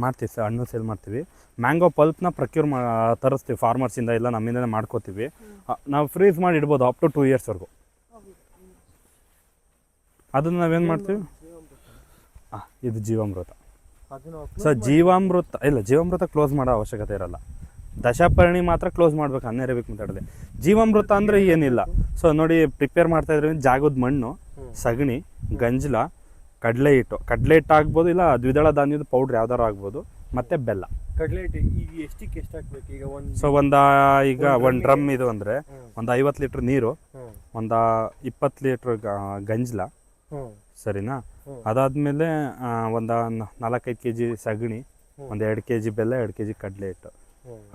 ಮಾಡ್ತೀವಿ ಸರ್, ಹಣ್ಣು ಸೇಲ್ ಮಾಡ್ತೀವಿ. ಮ್ಯಾಂಗೋ ಪಲ್ಪ್ನ ಪ್ರಕ್ಯೂರ್ ತರಿಸ್ತೀವಿ ಫಾರ್ಮರ್ಸಿಂದ, ಇಲ್ಲ ನಮ್ಮಿಂದನೇ ಮಾಡ್ಕೋತೀವಿ. ನಾವು ಫ್ರೀಸ್ ಮಾಡಿ ಇಡ್ಬೋದು ಅಪ್ ಟು 2 ಇಯರ್ಸ್ವರೆಗೂ. ಅದನ್ನು ನಾವೇನು ಮಾಡ್ತೀವಿ, ಇದು ಜೀವಾಮೃತ. ಸರ್ ಜೀವಾಮೃತ ಕ್ಲೋಸ್ ಮಾಡೋ ಅವಶ್ಯಕತೆ ಇರಲ್ಲ. ದಶಪರ್ಣಿ ಮಾತ್ರ ಕ್ಲೋಸ್ ಮಾಡ್ಬೇಕು, ಅನ್ಎರೇಬಿಕ್ ಮೆಥಡಲ್ಲಿ. ಜೀವಾಮೃತ ಅಂದರೆ ಏನಿಲ್ಲ. ಸೊ ನೋಡಿ, ಪ್ರಿಪೇರ್ ಮಾಡ್ತಾಯಿದ್ರೆ ಜಾಗದ ಮಣ್ಣು, ಸಗಣಿ, ಗಂಜಲ, ಕಡಲೆ ಹಿಟ್ಟು ಆಗ್ಬೋದು, ಇಲ್ಲ ದ್ವಿದಳ ಧಾನ್ಯದ ಪೌಡ್ರ್ ಯಾವ್ದಾರು ಆಗ್ಬೋದು, ಮತ್ತು ಬೆಲ್ಲ. ಕಡಲೆ ಹಿಟ್ಟು ಈಗ ಎಷ್ಟಕ್ಕೆ ಎಷ್ಟು ಹಾಕ್ಬೇಕು? ಈಗ ಸೊ ಈಗ ಒಂದು ಡ್ರಮ್ ಇದು ಅಂದರೆ ಒಂದು 50 ಲೀಟ್ರ್ ನೀರು, ಒಂದು 20 ಲೀಟ್ರ್ ಗಂಜಲ, ಸರಿನಾ? ಅದಾದಮೇಲೆ ಒಂದು 4-5 kg ಸಗಣಿ, ಒಂದು 2 kg ಬೆಲ್ಲ, 2 kg ಕಡಲೆ ಹಿಟ್ಟು.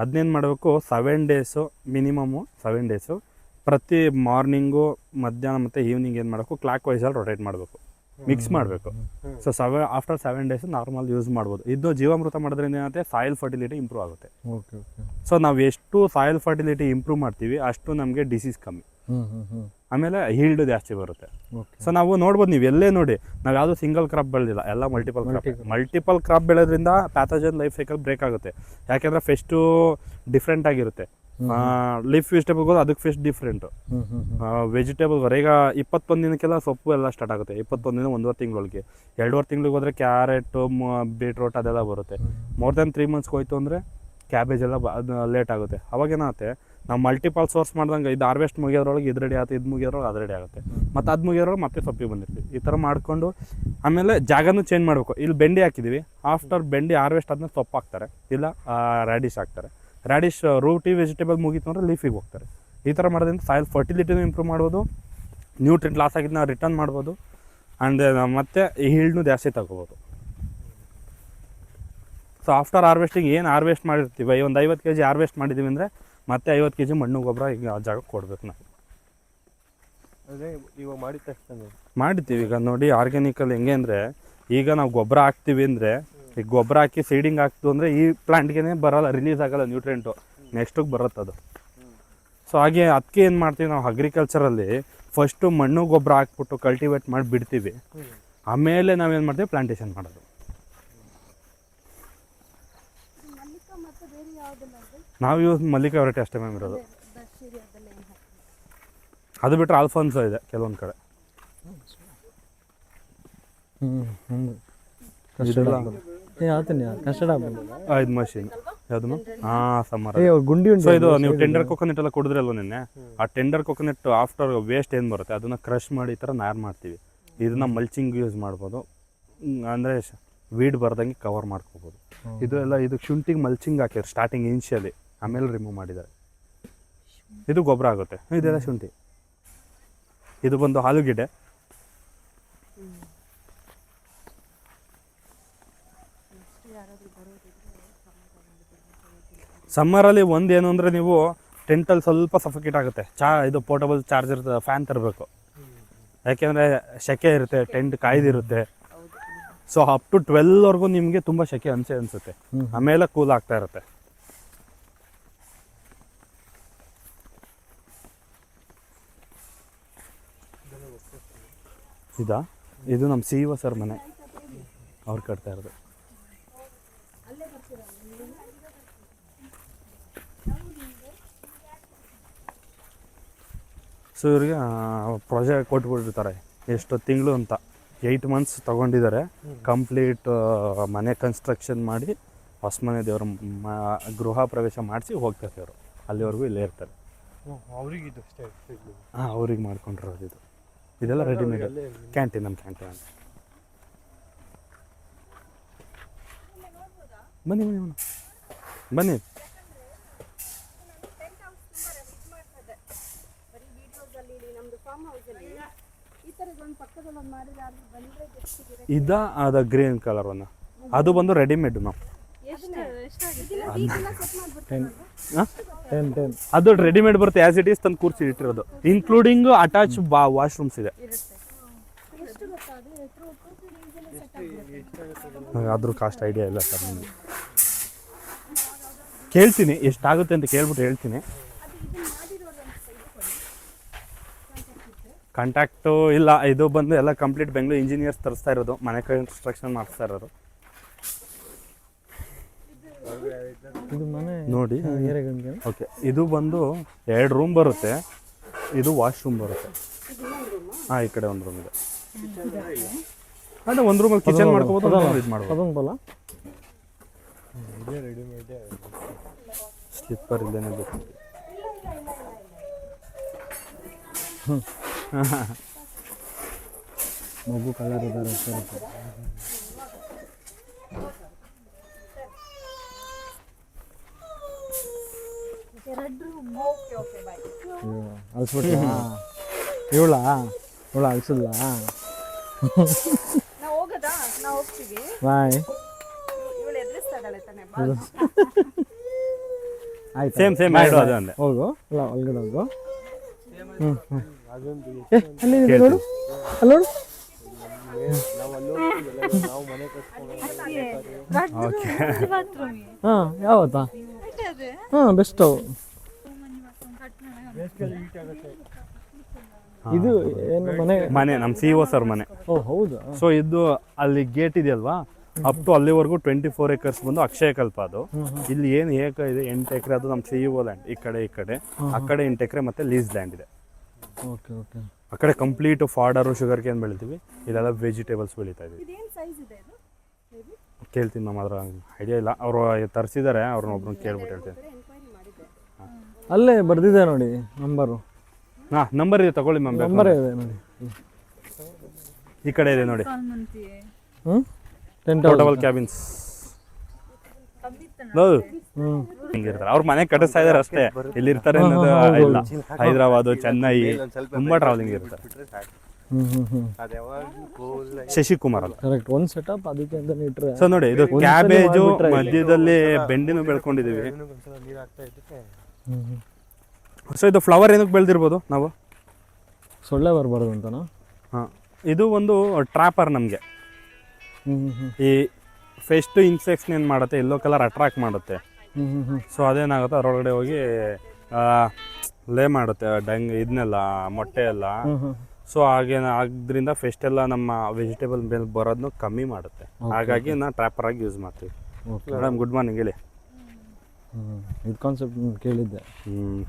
ಅದನ್ನೇನು ಮಾಡಬೇಕು, 7 ಡೇಸು ಮಿನಿಮಮ್ಮು, 7 ಡೇಸು ಪ್ರತಿ ಮಾರ್ನಿಂಗು, ಮಧ್ಯಾಹ್ನ ಮತ್ತು ಈವ್ನಿಂಗ್ ಏನು ಮಾಡಬೇಕು, ಕ್ಲಾಕ್ ವೈಸಲ್ಲಿ ರೊಟೇಟ್ ಮಾಡಬೇಕು, ಮಿಕ್ಸ್ ಮಾಡಬೇಕು. So after 7 days normal use ಮಾಡ್ಬೋದು. ಇದು ಜೀವಾಮೃತ ಮಾಡೋದ್ರಿಂದ ಏನಾಗುತ್ತೆ, ಸಾಯಿಲ್ ಫರ್ಟಿಲಿಟಿ ಇಂಪ್ರೂವ್ ಆಗುತ್ತೆ. ಸೊ ನಾವು ಎಷ್ಟು ಸಾಯಿಲ್ ಫರ್ಟಿಲಿಟಿ ಇಂಪ್ರೂವ್ ಮಾಡ್ತೀವಿ ಅಷ್ಟು ನಮಗೆ ಡಿಸೀಸ್ ಕಮ್ಮಿ, ಆಮೇಲೆ ಹೀಲ್ಡ್ ಜಾಸ್ತಿ ಬರುತ್ತೆ. ಸೊ ನಾವು ನೋಡ್ಬೋದು, ನೀವು ಎಲ್ಲೇ ನೋಡಿ, ನಾವು ಯಾವುದೂ ಸಿಂಗಲ್ ಕ್ರಾಪ್ ಬೆಳೆದಿಲ್ಲ, ಎಲ್ಲ ಮಲ್ಟಿಪಲ್ ಕ್ರಾಪ್ ಬೆಳೆದ್ರಿಂದ ಪ್ಯಾಥೋಜನ್ ಲೈಫ್ ಸೈಕಲ್ ಬ್ರೇಕ್ ಆಗುತ್ತೆ. ಯಾಕೆಂದರೆ ಫೆಸ್ಟು ಡಿಫ್ರೆಂಟ್ ಆಗಿರುತ್ತೆ. ಲೀಫ್ ವೆಜಿಟೇಬಲ್ಗಳು ಅದಕ್ಕೆ ಫೆಸ್ಟ್ ಡಿಫ್ರೆಂಟು. ವೆಜಿಟೇಬಲ್ ಈಗ 21 ದಿನಕ್ಕೆಲ್ಲ ಸೊಪ್ಪು ಎಲ್ಲ ಸ್ಟಾರ್ಟ್ ಆಗುತ್ತೆ. 21 ದಿನ 1.5 ತಿಂಗಳೊಳಗೆ. 2.5 ತಿಂಗಳಿಗೆ ಹೋದರೆ ಕ್ಯಾರೆಟು, ಬೀಟ್ರೋಟ್ ಅದೆಲ್ಲ ಬರುತ್ತೆ. ಮೋರ್ ದೆನ್ 3 ಮಂತ್ಸ್ಗೆ ಹೋಯ್ತು ಅಂದರೆ ಕ್ಯಾಬೇಜ್ ಎಲ್ಲ ಅದು ಲೇಟ್ ಆಗುತ್ತೆ. ಅವಾಗೇನಾಗುತ್ತೆ, ನಾವು ಮಲ್ಟಿಪಲ್ ಸೋರ್ಸ್ ಮಾಡ್ದಂಗೆ ಇದು ಹಾರ್ವೆಸ್ಟ್ ಮುಗಿಯೋದ್ರೊಳಗೆ ಇದು ರೆಡಿ ಆಗುತ್ತೆ, ಇದು ಮುಗಿಯೋದ್ರೊಳಗೆ ಅದು ರೆಡಿ ಆಗುತ್ತೆ, ಮತ್ತು ಅದು ಮುಗಿಯೋದ್ರೊಳಗೆ ಮತ್ತೆ ಸೊಪ್ಪಿಗೆ ಬಂದಿರ್ತೀವಿ. ಈ ಥರ ಮಾಡಿಕೊಂಡು ಆಮೇಲೆ ಜಾಗನೂ ಚೇಂಜ್ ಮಾಡಬೇಕು. ಇಲ್ಲಿ ಬೆಂಡಿ ಹಾಕಿದ್ದೀವಿ, ಆಫ್ಟರ್ ಬೆಂಡಿ ಹಾರ್ವೆಸ್ಟ್ ಆದ್ಮೇಲೆ ಸೊಪ್ಪು ಹಾಕ್ತಾರೆ, ಇಲ್ಲ ರ್ಯಾಡಿಶ್ ಹಾಕ್ತಾರೆ. ರ್ಯಾಡಿಶ್ ರೂಟಿ ವೆಜಿಟೇಬಲ್ ಮುಗೀತು ಅಂದರೆ ಲೀಫಿಗೆ ಹೋಗ್ತಾರೆ. ಈ ಥರ ಮಾಡೋದ್ರಿಂದ ಸಾಯಿಲ್ ಫರ್ಟಿಲಿಟಿನೂ ಇಂಪ್ರೂವ್ ಮಾಡ್ಬೋದು, ನ್ಯೂಟ್ರಿಯೆಂಟ್ ಲಾಸ್ ಆಗಿದ್ದನ್ನ ರಿಟರ್ನ್ ಮಾಡ್ಬೋದು, ಆ್ಯಂಡ್ ಮತ್ತು ಹೀಲ್ಡ್ನೂ ಜಾಸ್ತಿ ತಗೋಬೋದು. ಸೊ ಆಫ್ಟರ್ ಹಾರ್ವೆಸ್ಟಿಂಗ್ ಏನು ಹಾರ್ವೆಸ್ಟ್ ಮಾಡಿರ್ತೀವಿ, ಒಂದು 50 kg ಹಾರ್ವೆಸ್ಟ್ ಮಾಡಿದ್ದೀವಿ ಅಂದರೆ ಮತ್ತೆ 50 kg ಮಣ್ಣು ಗೊಬ್ಬರ ಈಗ ಆ ಜಾಗಕ್ಕೆ ಕೊಡಬೇಕು ನಾವು. ಅದೇ ಇವಾಗ ಮಾಡಿದ ತಕ್ಷಣ ಮಾಡಿದ್ದೀವಿ. ಈಗ ನೋಡಿ, ಆರ್ಗ್ಯಾನಿಕಲ್ಲಿ ಹೆಂಗೆ ಅಂದರೆ, ಈಗ ನಾವು ಗೊಬ್ಬರ ಹಾಕ್ತೀವಿ ಅಂದರೆ, ಈಗ ಗೊಬ್ಬರ ಹಾಕಿ ಸೀಡಿಂಗ್ ಹಾಕ್ತು ಅಂದರೆ ಈ ಪ್ಲಾಂಟ್ಗೆ ಬರೋಲ್ಲ, ರಿಲೀಸ್ ಆಗೋಲ್ಲ ನ್ಯೂಟ್ರಿಯೆಂಟು, ನೆಕ್ಸ್ಟಿಗೆ ಬರುತ್ತೆ ಅದು. ಸೊ ಹಾಗೆ ಅದಕ್ಕೆ ಏನು ಮಾಡ್ತೀವಿ ನಾವು ಅಗ್ರಿಕಲ್ಚರಲ್ಲಿ, ಫಸ್ಟು ಮಣ್ಣು ಗೊಬ್ಬರ ಹಾಕ್ಬಿಟ್ಟು ಕಲ್ಟಿವೇಟ್ ಮಾಡಿ ಬಿಡ್ತೀವಿ, ಆಮೇಲೆ ನಾವೇನು ಮಾಡ್ತೀವಿ, ಪ್ಲಾಂಟೇಶನ್ ಮಾಡೋದು. ನಾವು ಯೂಸ್ ಮಲ್ಲಿಕ ವೆರೈಟಿ ಅಷ್ಟೇ ಮ್ಯಾಮ್ ಇರೋದು. ಅದು ಬಿಟ್ಟರೆ ಆಲ್ಫಾನ್ಸೋ ಇದೆ ಕೆಲವೊಂದು ಕಡೆ. ಇದು ಮಷೀನ್ ಯಾವುದು ಮ್ಯಾಮ್? ಸಮ್ಮರ್ ಗುಂಡಿ. ಸೊ ಇದು ನೀವು ಟೆಂಡರ್ ಕೊಕೊನೆಟ್ ಎಲ್ಲ ಕುಡಿದ್ರಲ್ವ ನಿನ್ನೆ, ಆ ಟೆಂಡರ್ ಕೊಕೊನೆಟ್ ಆಫ್ಟರ್ ವೇಸ್ಟ್ ಏನು ಬರುತ್ತೆ ಅದನ್ನು ಕ್ರಷ್ ಮಾಡಿ ಈ ಥರ ನಾರು ಮಾಡ್ತೀವಿ. ಇದನ್ನ ಮಲ್ಚಿಂಗ್ ಯೂಸ್ ಮಾಡ್ಬೋದು, ಅಂದರೆ ವೀಡ್ ಬರ್ದಂಗೆ ಕವರ್ ಮಾಡ್ಕೋಬೋದು. ಇದು ಎಲ್ಲ ಇದು ಶುಂಠಿಗೆ ಮಲ್ಚಿಂಗ್ ಹಾಕಿದ್ರು ಸ್ಟಾರ್ಟಿಂಗ್ ಇನಿಷಿಯಲಿ, ಆಮೇಲೆ ರಿಮೂವ್ ಮಾಡಿದ್ದಾರೆ. ಇದು ಗೊಬ್ಬರ ಆಗುತ್ತೆ. ಇದೆಲ್ಲ ಶುಂಠಿ. ಇದು ಬಂದು ಆಲೂಗೆಡ್ಡೆ. ಸಮ್ಮರಲ್ಲಿ ಒಂದೇನು ಅಂದರೆ, ನೀವು ಟೆಂಟಲ್ಲಿ ಸ್ವಲ್ಪ ಸಫೋಕೇಟ್ ಆಗುತ್ತೆ. ಇದು ಪೋರ್ಟಬಲ್ ಚಾರ್ಜರ್ ಫ್ಯಾನ್ ತರಬೇಕು, ಯಾಕೆಂದರೆ ಸೆಕೆ ಇರುತ್ತೆ, ಟೆಂಟ್ ಕಾಯ್ದಿರುತ್ತೆ. ಸೊ ಅಪ್ ಟು 12ವರೆಗೂ ನಿಮಗೆ ತುಂಬ ಸೆಕೆ ಅನಿಸುತ್ತೆ, ಆಮೇಲೆ ಕೂಲ್ ಆಗ್ತಾ ಇರುತ್ತೆ. ಇದು ನಮ್ಮ CEO ಸರ್ ಮನೆ, ಅವ್ರು ಕಟ್ತಾ ಇರೋದು. ಸೊ ಇವ್ರಿಗೆ ಪ್ರಾಜೆಕ್ಟ್ ಕೊಟ್ಬಿಟ್ಟಿರ್ತಾರೆ, ಎಷ್ಟು ತಿಂಗಳು ಅಂತ. 8 ಮಂತ್ಸ್ ತೊಗೊಂಡಿದ್ದಾರೆ ಕಂಪ್ಲೀಟ್ ಮನೆ ಕನ್ಸ್ಟ್ರಕ್ಷನ್ ಮಾಡಿ, ಹೊಸ ಮನೆ ದೇವರ ಗೃಹ ಪ್ರವೇಶ ಮಾಡಿಸಿ ಹೋಗ್ತಾರೆ ಅವರು. ಅಲ್ಲಿವರೆಗೂ ಇಲ್ಲೇ ಇರ್ತಾರೆ. ಅವ್ರಿಗೆ ಮಾಡ್ಕೊಂಡಿರೋದು ಇದು. ಇದೆಲ್ಲ ರೆಡಿಮೇಡ್ ಕ್ಯಾಂಟೀನ್, ನಮ್ಮ ಕ್ಯಾಂಟೀನ್ ಅಂತ. ಬನ್ನಿ ಬನ್ನಿ ಬನ್ನಿ. ಅದ ಗ್ರೀನ್ ಕಲರ್ ಒಂದು, ಅದು ಬಂದು ರೆಡಿಮೇಡ್ ಮ್ಯಾಮ್. ಅದು ರೆಡಿಮೇಡ್ ಬರುತ್ತೆ, ಆಸ್ ಇಟ್ ಈಸ್ ತಂದು ಕೂರಿಸಿ ಇಟ್ಟಿರೋದು, ಇನ್ಕ್ಲೂಡಿಂಗ್ ಅಟ್ಯಾಚ್ ವಾಶ್ರೂಮ್ಸ್ ಇದೆ. ಅದ್ರ ಕಾಸ್ಟ್ ಐಡಿಯಾ ಇಲ್ಲ ಸರ್ ನಿಮಗೆ. ಕೇಳ್ತೀನಿ ಎಷ್ಟಾಗುತ್ತೆ ಅಂತ ಕೇಳ್ಬಿಟ್ಟು ಹೇಳ್ತೀನಿ. ಕಾಂಟ್ಯಾಕ್ಟು ಇಲ್ಲ, ಇದು ಬಂದು ಎಲ್ಲ ಕಂಪ್ಲೀಟ್ ಬೆಂಗಳೂರು ಇಂಜಿನಿಯರ್ಸ್ ತರಿಸ್ತಾ ಇರೋದು, ಮನೆ ಕನ್ಸ್ಟ್ರಕ್ಷನ್ ಮಾಡಿಸ್ತಾ ಇರೋದು. ಇದು ಮನೆ ನೋಡಿ. ಏರಿಯಾಗೆ ಓಕೆ, ಇದು ಬಂದು 2 ರೂಮ್ ಬರುತ್ತೆ, ಇದು ವಾಶ್ರೂಮ್ ಬರುತ್ತೆ. ಹಾಂ, ಈ ಕಡೆ ಒಂದು ರೂಮ್ ಇದೆ. ಅದೇ ಒಂದು ರೂಮಲ್ಲಿ ಕಿಚನ್ ಮಾಡ್ಕೋಬೋದು, ಇದು ಮಾಡ್ಬೋದು. ಅದೊಂದು ಬಲ ರೆಡಿಮೇಡ್ ಸ್ಲಿಪ್ಪರ್ ಇಲ್ಲೇನೆ ಬೇಕು. ಮಗು ಕಲರ್ ಇದ್ದಾರೆ ಅಳಿಸ್ಬಿಟ್ಟ ಇವಳ ಅಳಿಸಿಲ್ಲ ಬಾಯ್ ಆಯ್ತು ಸೇಮ್ ಅದೇ ಅಂದೆ. ಹೋಗು ಇಲ್ಲ ಒಳಗಡೆ ಹೋಗು. ಅದೊಂದು ಅಲ್ಲಿ ನೋಡು ಅಲ್ಲಿ ನೋಡು ನಾವು ಮನೆ ಕಟ್ಕೊಂಡು ಹಾಂ ಯಾವತ್ತಾ ಹಾಂ ಬೆಸ್ಟ್ ಅವು. ಇದು ಏನು ಮನೆ ನಮ್ಮ CEO ಸರ್ ಮನೆ. ಓ ಹೌದಾ. ಸೊ ಇದು ಅಲ್ಲಿ ಗೇಟ್ ಇದೆಯಲ್ವಾ, ಅಪ್ ಟು ಅಲ್ಲಿವರೆಗೂ 24 acres ಬಂದು ಅಕ್ಷಯ ಕಲ್ಪ. ಅದು ಇಲ್ಲಿ ಏನು ಏಕ ಇದೆ 8 ಎಕರೆ, ಅದು ನಮ್ಮ CEO ಲ್ಯಾಂಡ್. ಈ ಕಡೆ ಆ ಕಡೆ 8 ಎಕರೆ ಮತ್ತೆ ಲೀಸ್ ಲ್ಯಾಂಡ್ ಇದೆ. Okay okay. ಆ ಕಡೆ ಕಂಪ್ಲೀಟ್ ಫಾಡರು, ಶುಗರ್ ಕೇನ್ ಬೆಳಿತೀವಿ, ಇದೆಲ್ಲ ವೆಜಿಟೇಬಲ್ಸ್ ಬೆಳೀತಾ ಇದೀವಿ. ಕೇಳ್ತೀನಿ ಮ್ಯಾಮ್, ಅದರ ಐಡಿಯಾ ಇಲ್ಲ. ಅವರು ತರಿಸಿದ್ದಾರೆ, ಅವ್ರನ್ನೊಬ್ರನ್ನ ಕೇಳ್ಬಿಟ್ಟು ಹೇಳ್ತೀನಿ. ಅಲ್ಲೇ ಬರ್ದಿದೆ ನೋಡಿ ನಂಬರು. ಹಾಂ, ನಂಬರ್ ಇದೆ, ತಗೊಳ್ಳಿ ಮ್ಯಾಮ್. ನಂಬರ್ ಇದೆ ನೋಡಿ, ಈ ಕಡೆ ಇದೆ ನೋಡಿ. ಹ್ಞೂ 10,000 ಪೋರ್ಟಬಲ್ ಕ್ಯಾಬಿನ್ಸ್. ಹಿಂಗಿರ್ತಾರೆ ಅವ್ರ ಮನೆ ಕಟ್ಟಿಸ್ತಾ ಇದಾರೆ ಅಷ್ಟೇ. ಎಲ್ಲಿರ್ತಾರೆ ಅನ್ನೋದು ಇಲ್ಲ. ಹೈದರಾಬಾದ್, ಚೆನ್ನೈ, ತುಂಬಾ ಟ್ರಾವೆಲಿಂಗ್ ಇರ್ತಾರೆ. ಶಶಿಕುಮಾರ್ ಅಲ್ಲ, ಕರೆಕ್ಟ್. ಒಂದು ಸೆಟಪ್ ಅದಕ್ಕೆ ಅಂತ ಇಟ್ರೆ. ಸೊ ನೋಡಿ, ಇದು ಕ್ಯಾಬೇಜು ಮಧ್ಯದಲ್ಲಿ ಬೆಂಡಿನೂ ಬೆಳ್ಕೊಂಡಿದೀವಿ. ನೀರು ಹಾಕ್ತಾ ಇದ್ದಕ್ಕೆ ಸೊ ಇದು ಫ್ಲವರ್ ಏನಕ್ಕೆ ಬೆಳೆದಿರ್ಬೋದು ನಾವು? ಸೊಳ್ಳೆ ಬರಬಾರ್ದು ಅಂತನಾ? ಹಾಂ, ಇದು ಒಂದು ಟ್ರಾಪರ್ ನಮಗೆ. ಈ ಫೆಸ್ಟ್ ಇನ್ಸೆಕ್ಟ್ಸ್ ಏನು ಮಾಡುತ್ತೆ, ಎಲ್ಲೋ ಕಲರ್ ಅಟ್ರಾಕ್ಟ್ ಮಾಡುತ್ತೆ. ಸೊ ಅದೇನಾಗುತ್ತೆ, ಅದರೊಳಗಡೆ ಹೋಗಿ ಲೇ ಮಾಡುತ್ತೆ ಇದನ್ನೆಲ್ಲ, ಮೊಟ್ಟೆ ಎಲ್ಲ. ಸೊ ಆದ್ರಿಂದ ಫೆಸ್ಟ್ ಎಲ್ಲ ನಮ್ಮ ವೆಜಿಟೇಬಲ್ ಮೇಲೆ ಬರೋದನ್ನು ಕಮ್ಮಿ ಮಾಡುತ್ತೆ. ಹಾಗಾಗಿ ನಾವು ಟ್ರಾಪರ್ ಆಗಿ ಯೂಸ್ ಮಾಡ್ತೀವಿ. ಮೇಡಮ್ ಗುಡ್ ಮಾರ್ನಿಂಗ್, ಹೇಳಿ. ಇದು ಕಾನ್ಸೆಪ್ಟ್ ಕೇಳಿದ್ದೆ.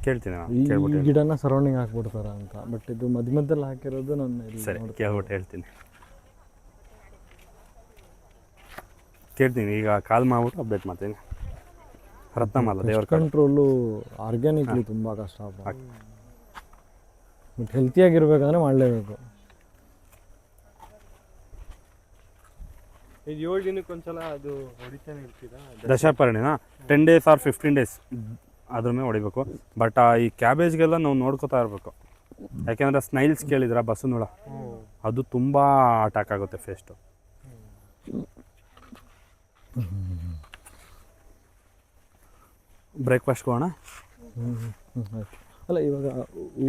ಕೇಳ್ತೀನಿ ಈ ಗಿಡನ ಸರೌಂಡಿಂಗ್ ಹಾಕ್ಬಿಡ್ತಾರ ಅಂತ. ಬಟ್ ಇದು ಮಧ್ಯದಲ್ಲಿ ಹಾಕಿರೋದು ನಾನು ಸರಿ ಕೇಳ್ಬಿಟ್ಟು ಹೇಳ್ತೀನಿ. ಕೇಳ್ತೀನಿ, ಈಗ ಕಾಲ್ ಮಾಡ್ಬಿಟ್ಟು ಅಪ್ಡೇಟ್ ಮಾಡ್ತೀನಿ. ರತ್ನಮಾಲ ದೇವರ ಕಂಟ್ರೋಲು ಆರ್ಗ್ಯಾನಿಕ್ಲಿ ತುಂಬ ಕಷ್ಟ. ಬಟ್ ಹೆಲ್ತಿಯಾಗಿರ್ಬೇಕಂದ್ರೆ ಮಾಡಲೇಬೇಕು. ಇದು 7 ದಿನಕ್ಕೊಂದ್ಸಲ ಅದು ಹೊಡಿತಾನೆ ಇರ್ತೀರಾ? ದಶಪರ್ಣಿನ 10 days or 15 days ಅದ್ರ ಮೇಲೆ ಹೊಡಿಬೇಕು. ಬಟ್ ಈ ಕ್ಯಾಬೇಜ್ಗೆಲ್ಲ ನಾವು ನೋಡ್ಕೋತಾ ಇರಬೇಕು. ಯಾಕೆಂದರೆ ಸ್ನೈಲ್ಸ್ ಕೇಳಿದ್ರ, ಬಸವನಹುಳ, ಅದು ತುಂಬ ಅಟ್ಯಾಕ್ ಆಗುತ್ತೆ ಫೆಸ್ಟು. ಬ್ರೇಕ್ಫಾಸ್ಟ್ ಹೋಗೋಣ. ಅಲ್ಲ, ಇವಾಗ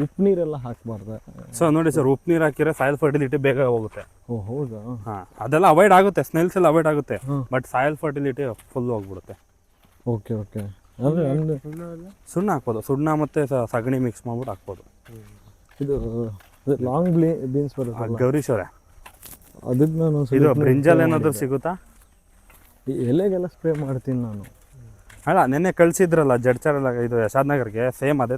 ಉಪ್ಪು ನೀರೆಲ್ಲ ಹಾಕಬಾರ್ದು. ಸೊ ನೋಡಿ ಸರ್, ಉಪ್ಪು ನೀರು ಹಾಕಿದ್ರೆ ಸಾಯಿಲ್ ಫರ್ಟಿಲಿಟಿ ಬೇಗ ಹೋಗುತ್ತೆ. ಓ ಹೌದಾ? ಹಾಂ, ಅದೆಲ್ಲ ಅವಾಯ್ಡ್ ಆಗುತ್ತೆ, ಸ್ನೆಲ್ಸ್ ಎಲ್ಲ ಅವಾಯ್ಡ್ ಆಗುತ್ತೆ. ಬಟ್ ಸಾಯಿಲ್ ಫರ್ಟಿಲಿಟಿ ಫುಲ್ ಹೋಗ್ಬಿಡುತ್ತೆ. Okay okay. ಅಂದರೆ ಸುಣ್ಣ ಹಾಕ್ಬೋದು, ಸುಣ್ಣ ಮತ್ತು ಸಗಣಿ ಮಿಕ್ಸ್ ಮಾಡ್ಬಿಟ್ಟು ಹಾಕ್ಬೋದು. ಇದು ಲಾಂಗ್ ಬೀನ್ಸ್ ಬರುತ್ತೆ, ಗೌರೀಶ್ವರ. ಅದಕ್ಕೆ ನಾನು ಇದು ಬ್ರಿಂಜಲ್ ಏನಾದರೂ ಸಿಗುತ್ತಾ? ಈ ಎಲೆಗೆಲ್ಲ ಸ್ಪ್ರೇ ಮಾಡ್ತೀನಿ ನಾನು. ಅಲ್ಲ, ನೆನ್ನೆ ಕಳಿಸಿದ್ರಲ್ಲ ಜಡ್ಚರ್ ಎಲ್ಲ, ಇದು ಯಶಾದ್ ನಗರ್ಗೆ, ಸೇಮ್ ಅದೇ